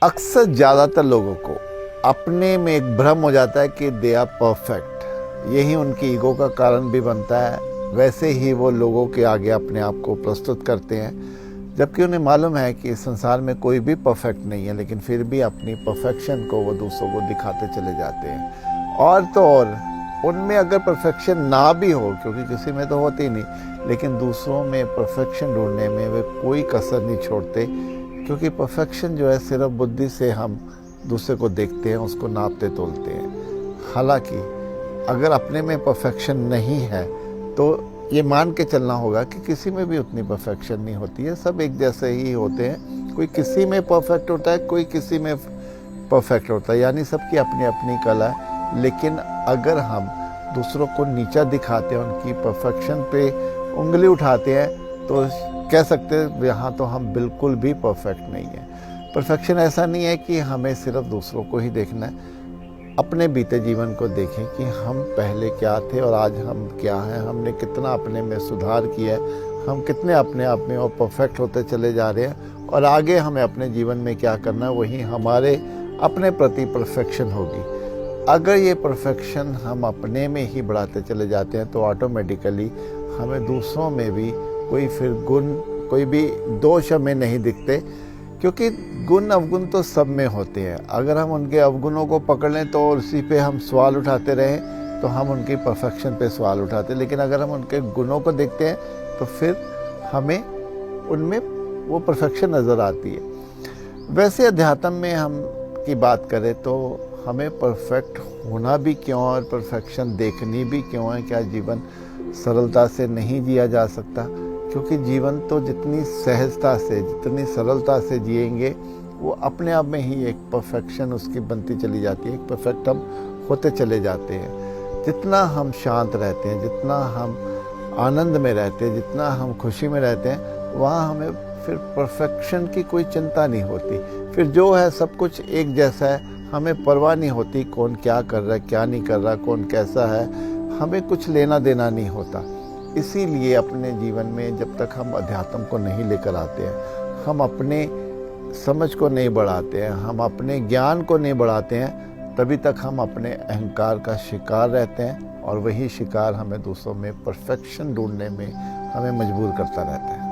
अक्सर ज़्यादातर लोगों को अपने में एक भ्रम हो जाता है कि दे आर परफेक्ट। यही उनकी ईगो का कारण भी बनता है। वैसे ही वो लोगों के आगे अपने आप को प्रस्तुत करते हैं, जबकि उन्हें मालूम है कि इस संसार में कोई भी परफेक्ट नहीं है, लेकिन फिर भी अपनी परफेक्शन को वो दूसरों को दिखाते चले जाते हैं। और तो और उनमें अगर परफेक्शन ना भी हो, क्योंकि किसी में तो होती नहीं, लेकिन दूसरों में परफेक्शन ढूंढने में वे कोई कसर नहीं छोड़ते, क्योंकि परफेक्शन जो है सिर्फ बुद्धि से हम दूसरे को देखते हैं, उसको नापते तोलते हैं। हालांकि अगर अपने में परफेक्शन नहीं है तो ये मान के चलना होगा कि किसी में भी उतनी परफेक्शन नहीं होती है, सब एक जैसे ही होते हैं। कोई किसी में परफेक्ट होता है, कोई किसी में परफेक्ट होता है, यानी सबकी अपनी अपनी कला है। लेकिन अगर हम दूसरों को नीचा दिखाते हैं, उनकी परफेक्शन पे उंगली उठाते हैं, तो कह सकते हैं यहाँ तो हम बिल्कुल भी परफेक्ट नहीं है। परफेक्शन ऐसा नहीं है कि हमें सिर्फ दूसरों को ही देखना है। अपने बीते जीवन को देखें कि हम पहले क्या थे और आज हम क्या हैं, हमने कितना अपने में सुधार किया है, हम कितने अपने आप में और परफेक्ट होते चले जा रहे हैं, और आगे हमें अपने जीवन में क्या करना है, वही हमारे अपने प्रति परफेक्शन होगी। अगर ये परफेक्शन हम अपने में ही बढ़ाते चले जाते हैं तो ऑटोमेटिकली हमें दूसरों में भी कोई फिर गुण, कोई भी दोष हमें नहीं दिखते, क्योंकि गुण अवगुण तो सब में होते हैं। अगर हम उनके अवगुणों को पकड़ लें तो उसी पे हम सवाल उठाते रहें तो हम उनकी परफेक्शन पे सवाल उठाते हैं, लेकिन अगर हम उनके गुणों को देखते हैं तो फिर हमें उनमें वो परफेक्शन नज़र आती है। वैसे अध्यात्म में हम की बात करें तो हमें परफेक्ट होना भी क्यों और परफेक्शन देखनी भी क्यों है? क्या जीवन सरलता से नहीं जिया जा सकता? क्योंकि जीवन तो जितनी सहजता से, जितनी सरलता से जिएंगे, वो अपने आप में ही एक परफेक्शन उसकी बनती चली जाती है, एक परफेक्ट हम होते चले जाते हैं। जितना हम शांत रहते हैं, जितना हम आनंद में रहते हैं, जितना हम खुशी में रहते हैं, वहाँ हमें फिर परफेक्शन की कोई चिंता नहीं होती। फिर जो है सब कुछ एक जैसा है, हमें परवाह नहीं होती कौन क्या कर रहा है, क्या नहीं कर रहा, कौन कैसा है, हमें कुछ लेना देना नहीं होता। इसीलिए अपने जीवन में जब तक हम अध्यात्म को नहीं लेकर आते हैं, हम अपने समझ को नहीं बढ़ाते हैं, हम अपने ज्ञान को नहीं बढ़ाते हैं, तभी तक हम अपने अहंकार का शिकार रहते हैं, और वही शिकार हमें दूसरों में परफेक्शन ढूंढने में हमें मजबूर करता रहता है।